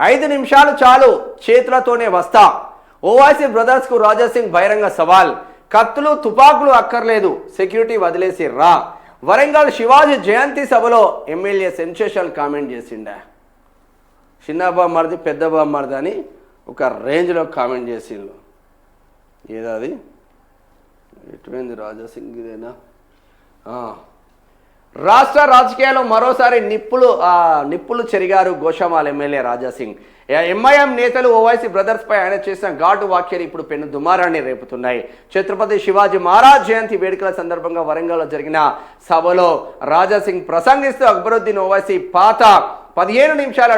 5 నిమిషాలు చాలు, చేతులతోనే వస్తా. ఓవైసీ బ్రదర్స్కు రాజాసింగ్ బహిరంగ సవాల్. కత్తులు తుపాకులు అక్కర్లేదు, సెక్యూరిటీ వదిలేసి రా. వరంగల్ శివాజీ జయంతి సభలో ఎమ్మెల్యే సెన్సేషనల్ కామెంట్ చేసిండా. చిన్న బామ్మర్ది పెద్ద బామ్మర్ది అని ఒక రేంజ్లో కామెంట్ చేసిండు. ఏదో అది ఎటువంటి రాజాసింగ్ ఇదేనా? రాష్ట్ర రాజకీయాల్లో మరోసారి నిప్పులు చెరిగారు గోషామాల్ ఎమ్మెల్యే రాజాసింగ్. ఎంఐఎం నేతలు ఓవైసీ బ్రదర్స్ పై ఆయన చేసిన ఘాటు వ్యాఖ్యలు ఇప్పుడు పెను దుమారాన్ని రేపుతున్నాయి. ఛత్రపతి శివాజీ మహారాజ్ జయంతి వేడుకల సందర్భంగా వరంగల్లో జరిగిన సభలో రాజాసింగ్ ప్రసంగిస్తూ అక్బరుద్దీన్ ఓవైసీ పాత 15 నిమిషాల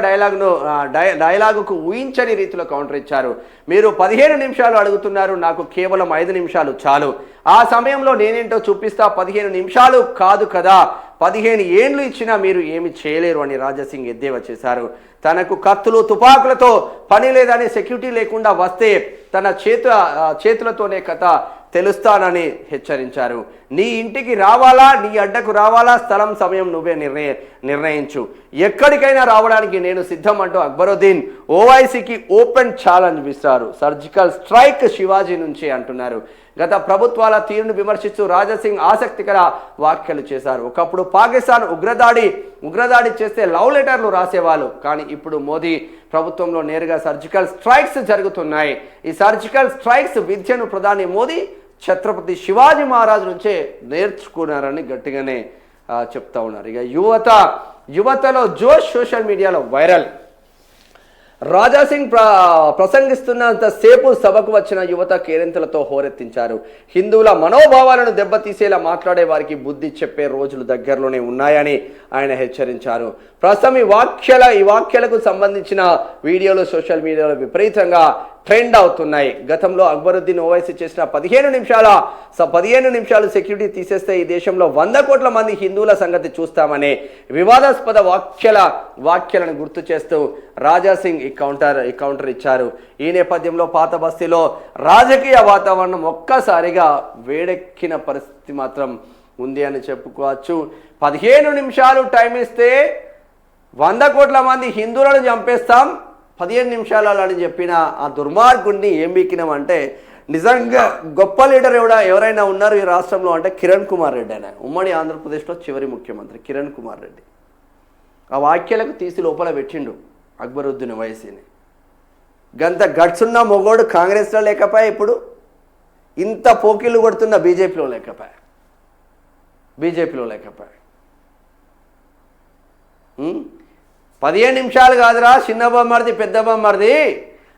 డైలాగుకు ఊహించని రీతిలో కౌంటర్ ఇచ్చారు. మీరు 15 నిమిషాలు అడుగుతున్నారు, నాకు కేవలం 5 నిమిషాలు చాలు. ఆ సమయంలో నేనేంటో చూపిస్తా. 15 నిమిషాలు కాదు కదా, 15 ఏండ్లు ఇచ్చినా మీరు ఏమి చేయలేరు అని రాజాసింగ్ ఎద్దేవా చేశారు. తనకు కత్తులు తుపాకులతో పని లేదని, సెక్యూరిటీ లేకుండా వస్తే తన చేతులతోనే కథ తెలుస్తానని హెచ్చరించారు. నీ ఇంటికి రావాలా, నీ అడ్డకు రావాలా, స్థలం సమయం నువ్వే నిర్ణయించు, ఎక్కడికైనా రావడానికి నేను సిద్ధం అంటూ అక్బరుద్దీన్ ఓవైసీకి ఓపెన్ ఛాలెంజ్ ఇస్తారు. సర్జికల్ స్ట్రైక్ శివాజీ నుంచి అంటున్నారు. గత ప్రభుత్వాల తీరును విమర్శిస్తూ రాజాసింగ్ ఆసక్తికర వ్యాఖ్యలు చేశారు. ఒకప్పుడు పాకిస్తాన్ ఉగ్రదాడి చేస్తే లవ్ లెటర్లు రాసేవాళ్ళు, కానీ ఇప్పుడు మోదీ ప్రభుత్వంలో నేరుగా సర్జికల్ స్ట్రైక్స్ జరుగుతున్నాయి. ఈ సర్జికల్ స్ట్రైక్స్ విద్యను ప్రధాని మోదీ ఛత్రపతి శివాజీ మహారాజు నుంచే నేర్చుకున్నారని గట్టిగానే చెప్తా ఉన్నారు. ఇక యువతలో జోష్ సోషల్ మీడియాలో వైరల్. రాజాసింగ్ ప్రసంగిస్తున్నంతసేపు సభకు వచ్చిన యువత కేరింతలతో హోరెత్తించారు. హిందువుల మనోభావాలను దెబ్బతీసేలా మాట్లాడే వారికి బుద్ధి చెప్పే రోజులు దగ్గరలోనే ఉన్నాయని ఆయన హెచ్చరించారు. ప్రస్తుతం ఈ వ్యాఖ్యలకు సంబంధించిన వీడియోలు సోషల్ మీడియాలో విపరీతంగా ట్రెండ్ అవుతున్నాయి. గతంలో అక్బరుద్దీన్ ఓవైసీ చేసిన 15 నిమిషాలు సెక్యూరిటీ తీసేస్తే ఈ దేశంలో 100 కోట్ల మంది హిందువుల సంగతి చూస్తామనే వివాదాస్పద వ్యాఖ్యలను గుర్తు చేస్తూ రాజాసింగ్ ఈ కౌంటర్ ఇచ్చారు. ఈ నేపథ్యంలో పాత బస్తీలో రాజకీయ వాతావరణం ఒక్కసారిగా వేడెక్కిన పరిస్థితి మాత్రం ఉంది అని చెప్పుకోవచ్చు. 15 నిమిషాలు టైం ఇస్తే 100 కోట్ల మంది హిందువులను చంపేస్తాం, 15 నిమిషాలు అని చెప్పిన ఆ దుర్మార్గుడిని ఏం బీకినామంటే, నిజంగా గొప్ప లీడర్ ఎవరైనా ఉన్నారు ఈ రాష్ట్రంలో అంటే కిరణ్ కుమార్ రెడ్డి. ఆయన ఉమ్మడి ఆంధ్రప్రదేశ్లో చివరి ముఖ్యమంత్రి కిరణ్ కుమార్ రెడ్డి. ఆ వ్యాఖ్యలకు తీసి లోపల పెట్టిండు అక్బరుద్దీన్ ఓవైసీని. గంత గట్సున్న మొగోడు కాంగ్రెస్లో లేకపోయా, ఇప్పుడు ఇంత పోకిళ్ళు కొడుతున్న బీజేపీలో లేకపోయా. 15 నిమిషాలు కాదురా చిన్న బొమ్మర్ది పెద్ద బొమ్మర్ది,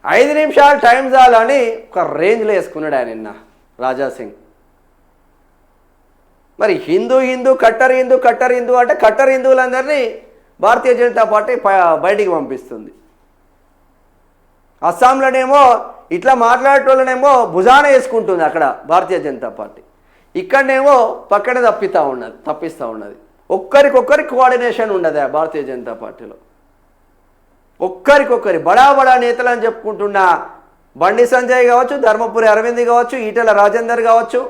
5 నిమిషాలు టైం చాలని ఒక రేంజ్లో వేసుకున్నాడు ఆయన నిన్న రాజాసింగ్. మరి హిందూ కట్టర్ హిందూ అంటే కట్టర్ హిందువులందరినీ భారతీయ జనతా పార్టీ బయటికి పంపిస్తుంది. అస్సాంలోనేమో ఇట్లా మాట్లాడేటోళ్ళనేమో భుజాన వేసుకుంటుంది అక్కడ భారతీయ జనతా పార్టీ, ఇక్కడనేమో పక్కన తప్పిస్తూ ఉన్నది. ఒక్కరికొక్కరి కోఆర్డినేషన్ ఉండదు భారతీయ జనతా పార్టీలో. ఒక్కరికొక్కరి బడా నేతలు అని చెప్పుకుంటున్న బండి సంజయ్ కావచ్చు, ధర్మపురి అరవింద్ కావచ్చు, ఈటెల రాజేందర్ కావచ్చు,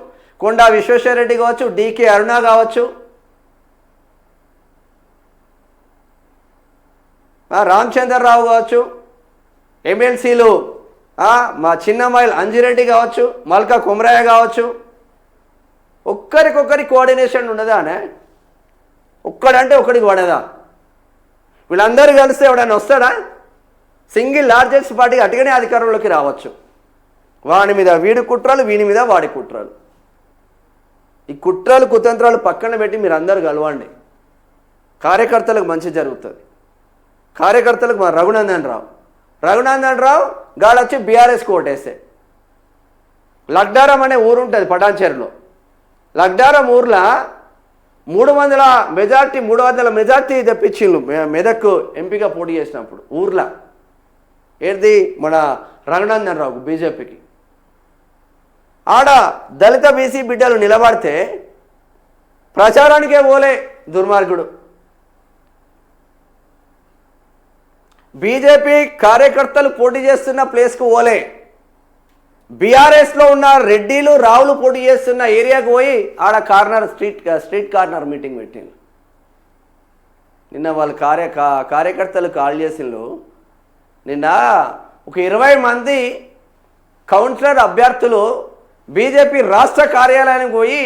కొండా విశ్వేశ్వరరెడ్డి కావచ్చు, డికే అరుణ కావచ్చు, రామచంద్రరావు కావచ్చు, ఎమ్మెల్సీలు మా చిన్నమ్మాయిలు అంజిరెడ్డి కావచ్చు, మల్కా కుమరయ్య కావచ్చు, ఒక్కరికొక్కరి కోఆర్డినేషన్ ఉండదానే. ఒక్కడంటే ఒకడికి పడదా? వీళ్ళందరూ కలిస్తే ఎవడైనా వస్తాడా? సింగిల్ లార్జెస్ట్ పార్టీ అటుగానే అధికారంలోకి రావచ్చు. వాడి మీద వీడి కుట్రలు, వీని మీద వాడి కుట్రలు. ఈ కుట్రలు కుతంత్రాలు పక్కన పెట్టి మీరు అందరూ కలవండి. కార్యకర్తలకు మంచి జరుగుతుంది. కార్యకర్తలకు మా రఘునందన్ రావు గాడొచ్చి బీఆర్ఎస్కి ఓటేస్తే, లగ్డారం అనే ఊరు ఉంటుంది పటాన్చేరులో. లగ్డారం ఊర్లో 300 మెజార్టీ తెప్పించిండు మెదక్ ఎంపీగా పోటీ చేసినప్పుడు ఊర్లో. ఏది మన రఘునందన్ రావుకు బీజేపీకి. ఆడ దళిత బీసీ బిడ్డలు నిలబడితే ప్రచారానికే పోలే దుర్మార్గుడు. బీజేపీ కార్యకర్తలు పోటీ చేస్తున్న ప్లేస్కు పోలే. బీఆర్ఎస్లో ఉన్న రెడ్డిలు రావులు పోటీ చేస్తున్న ఏరియాకు పోయి ఆడ స్ట్రీట్ కార్నర్ మీటింగ్ పెట్టిండు. నిన్న వాళ్ళు కార్యకర్తలు కాల్ చేసిండ్రు, నిన్న ఒక 20 మంది కౌన్సిలర్ అభ్యర్థులు బీజేపీ రాష్ట్ర కార్యాలయానికి పోయి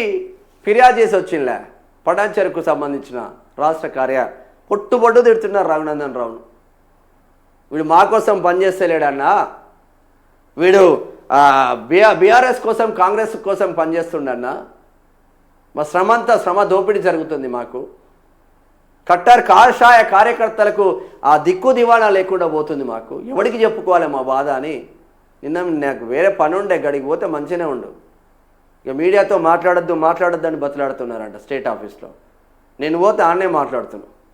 ఫిర్యాదు చేసి వచ్చిందిలే. పటాన్చెరుకు సంబంధించిన రాష్ట్ర పొట్టుబొట్టు తిడుతున్నారు రఘునందన్ రావును. వీడు మా కోసం పనిచేస్తలేడన్నా, వీడు బీఆర్ఎస్ కోసం కాంగ్రెస్ కోసం పనిచేస్తుండన్నా. మా శ్రమ దోపిడీ జరుగుతుంది మాకు. కట్టర్ కాషాయ కార్యకర్తలకు ఆ దిక్కు దివాణా లేకుండా పోతుంది మాకు. ఎవరికి చెప్పుకోవాలి మా బాధ అని నిన్న నాకు వేరే పని ఉండే, గడికి పోతే మంచిగానే ఉండు. ఇక మీడియాతో మాట్లాడొద్దు అని బతలాడుతున్నారంట స్టేట్ ఆఫీస్లో. నేను పోతే ఆడనే మాట్లాడుతున్నాను.